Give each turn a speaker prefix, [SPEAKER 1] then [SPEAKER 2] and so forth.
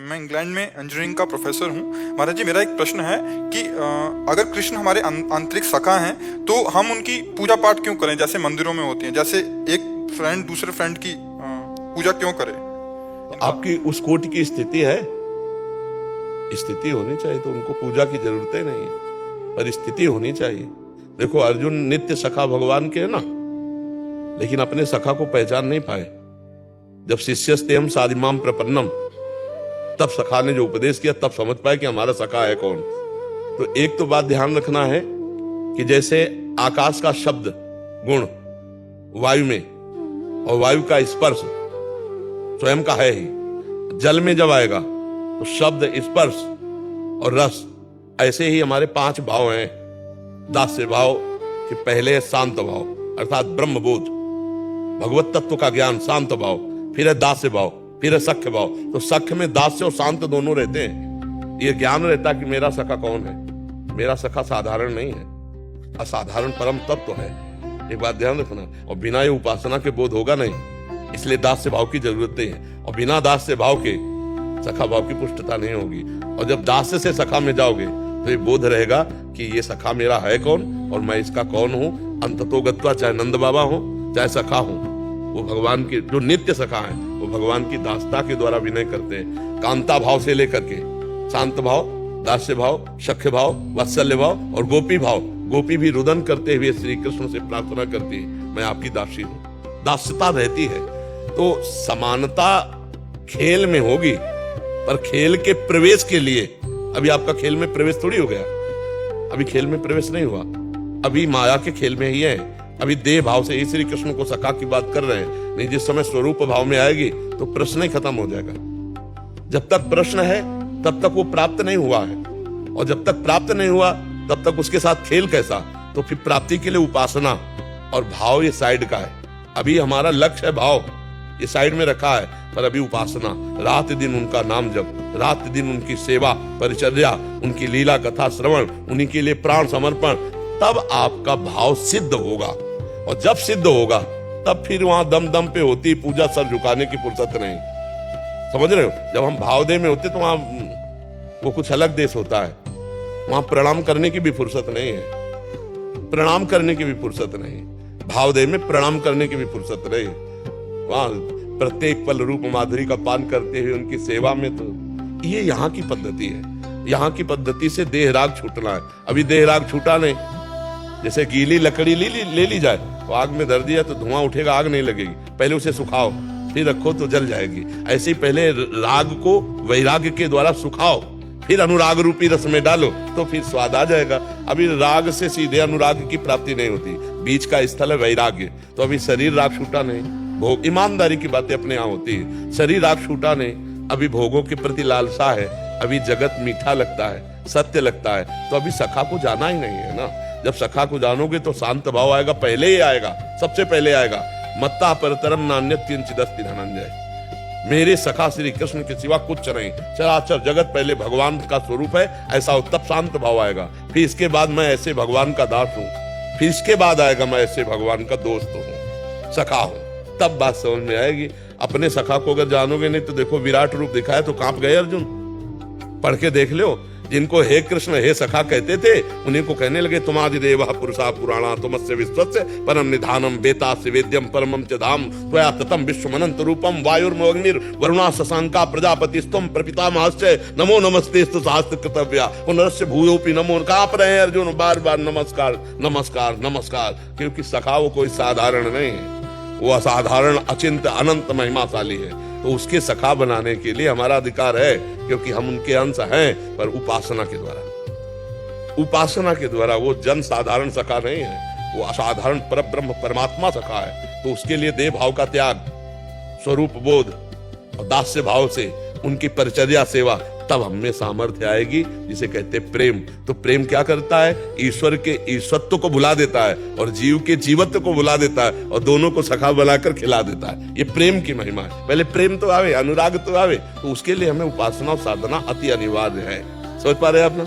[SPEAKER 1] मैं इंग्लैंड में इंजीनियरिंग का प्रोफेसर हूँ। महाराज जी, मेरा एक प्रश्न है कि अगर कृष्ण हमारे आंतरिक सखा हैं तो हम उनकी पूजा पाठ क्यों करें, जैसे मंदिरों में होती है, जैसे एक फ्रेंड दूसरे फ्रेंड की पूजा क्यों करे?
[SPEAKER 2] आपकी उस कोटि की स्थिति है, स्थिति होनी चाहिए तो उनको पूजा की जरूरत ही नहीं है, पर स्थिति होनी चाहिए। देखो, अर्जुन नित्य सखा भगवान के है ना, लेकिन अपने सखा को पहचान नहीं पाए। जब शिष्यस्ते हम साधिमाम प्रपन्नम, तब सखा ने जो उपदेश किया तब समझ पाए कि हमारा सखा है कौन। तो एक तो बात ध्यान रखना है कि जैसे आकाश का शब्द गुण वायु में, और वायु का स्पर्श स्वयं का है ही, जल में जब आएगा तो शब्द, स्पर्श और रस, ऐसे ही हमारे 5 भाव हैं। दास्य भाव के पहले शांत भाव अर्थात ब्रह्मबोध, भगवत तत्व का ज्ञान, शांत भाव, फिर है दास्य भाव, फिर है सख्य भाव। तो सख्य में दास्य और शांत दोनों रहते हैं। ये ज्ञान रहता कि मेरा सखा कौन है। मेरा सखा साधारण नहीं है, असाधारण परम तत्व है। एक बात ध्यान रखना, और बिना ये उपासना के बोध होगा नहीं, इसलिए दास्य भाव की जरूरत नहीं है। और बिना दास्य भाव के सखा भाव की पुष्टता नहीं होगी। और जब दास्य से सखा में जाओगे तो ये बोध रहेगा कि ये सखा मेरा है कौन और मैं इसका कौन हूं। अंततोगत्वा, चाहे नंद बाबा हो चाहे सखा हो, वो भगवान के जो नित्य सखा है वो भगवान की दासता के द्वारा विनय करते हैं। कांता भाव से लेकर के शांत भाव, दास्य भाव, सख्य भाव, वात्सल्य भाव और गोपी भाव। गोपी भी रुदन करते हुए श्री कृष्ण से प्रार्थना करती है, मैं आपकी दासी हूं। दास्यता रहती है। तो समानता खेल में होगी, पर खेल के प्रवेश के लिए अभी आपका खेल में प्रवेश थोड़ी हो गया। अभी खेल में प्रवेश नहीं हुआ, अभी माया के खेल में ही है। अभी देह भाव से ही श्री कृष्ण को सखा की बात कर रहे हैं। नहीं, जिस समय स्वरूप भाव में आएगी तो प्रश्न ही खत्म हो जाएगा। जब तक प्रश्न है तब तक वो प्राप्त नहीं हुआ है, और जब तक प्राप्त नहीं हुआ तब तक उसके साथ खेल कैसा। तो फिर प्राप्ति के लिए उपासना और भाव ये साइड का है। अभी हमारा लक्ष्य है भाव, ये साइड में रखा है, पर अभी उपासना, रात दिन उनका नाम जप, रात दिन उनकी सेवा परिचर्या, उनकी लीला कथा श्रवण, उन्हीं के लिए प्राण समर्पण, तब आपका भाव सिद्ध होगा। और जब सिद्ध होगा तब फिर वहां दम दम पे होती पूजा, सर झुकाने की फुर्सत नहीं। समझ रहे हो? जब हम भावदेह में होते तो वहां वो कुछ अलग देश होता है। वहां प्रणाम करने की भी फुर्सत नहीं है, प्रणाम करने की भी फुर्सत नहीं। भावदेह में प्रणाम करने की भी फुर्सत नहीं। वहां प्रत्येक पल रूप माधुरी का पान करते हुए उनकी सेवा में, तो ये यहाँ की पद्धति है। यहाँ की पद्धति से देह राग छूटना है। अभी देह राग छूटा नहीं। जैसे गीली लकड़ी ले ली जाए तो आग में धर दिया तो धुआं उठेगा, आग नहीं लगेगी। पहले उसे सुखाओ फिर रखो तो जल जाएगी। ऐसे ही पहले राग को वैराग्य के द्वारा सुखाओ, फिर अनुराग रूपी रस में डालो तो फिर स्वाद आ जाएगा। अभी राग से सीधे अनुराग की प्राप्ति नहीं होती, बीच का स्थल है वैराग्य। तो अभी शरीर राग छूटा नहीं, भोग, ईमानदारी की बातें अपने यहाँ होती है। शरीर राग छूटा नहीं, अभी भोगों के प्रति लालसा है, अभी जगत मीठा लगता है, सत्य लगता है। तो अभी सखा को जाना ही नहीं है ना। जब सखा को जानोगे तो शांत भाव आएगा, पहले ही आएगा, सबसे पहले आएगा। मत्ता परतरम नान्यत् किंचिदस्ति धनंजय, मेरे सखा श्री कृष्ण के सिवा कुछ नहीं, चराचर जगत पहले भगवान का स्वरूप है, ऐसा हो तब शांत भाव आएगा। फिर इसके बाद मैं ऐसे भगवान का दास हूं, फिर इसके बाद आएगा मैं ऐसे भगवान का दोस्त हूं, सखा हूं। तब बात समझ में आएगी। अपने सखा को अगर जानोगे नहीं तो देखो, विराट रूप दिखाया तो कांप गए अर्जुन। पढ़ के देख लो, जिनको हे कृष्ण हे सखा कहते थे उन्हीं को कहने लगे तुमादिदेव पुरुषा पुराणा तुमस्य विश्वस्य परम निधानम वेतास्य वेद्यम परमम च धाम त्वया ततम विश्वमनंत रूपम वायुर्मग्निर वरुणा शशांका प्रजापतिस्तम प्रपितामहश्च नमो नमस्तेस्तु सहस्त्र कृतव्या पुनरस्य भूयोपि नमो। कांप रहे हैं अर्जुन, बार बार नमस्कार नमस्कार नमस्कार, क्योंकि सखा वो कोई साधारण नहीं है, वो असाधारण अचिंत अनंत महिमाशाली है। तो उसके सखा बनाने के लिए हमारा अधिकार है, क्योंकि हम उनके अंश हैं। पर उपासना के द्वारा, उपासना के द्वारा वो जन साधारण सखा नहीं है, वो असाधारण परब्रह्म परमात्मा सखा है। तो उसके लिए देह भाव का त्याग, स्वरूप बोध और दास्य भाव से उनकी परिचर्या सेवा, तब हमें सामर्थ्य आएगी, जिसे कहते प्रेम। तो प्रेम क्या करता है? ईश्वर के ईश्वरत्व को भुला देता है और जीव के जीवत्व को भुला देता है, और दोनों को सखा बनाकर खिला देता है। ये प्रेम की महिमा है। पहले प्रेम तो आवे, अनुराग तो आवे, तो उसके लिए हमें उपासना और साधना अति अनिवार्य है। समझ पा रहे हैं आप ना?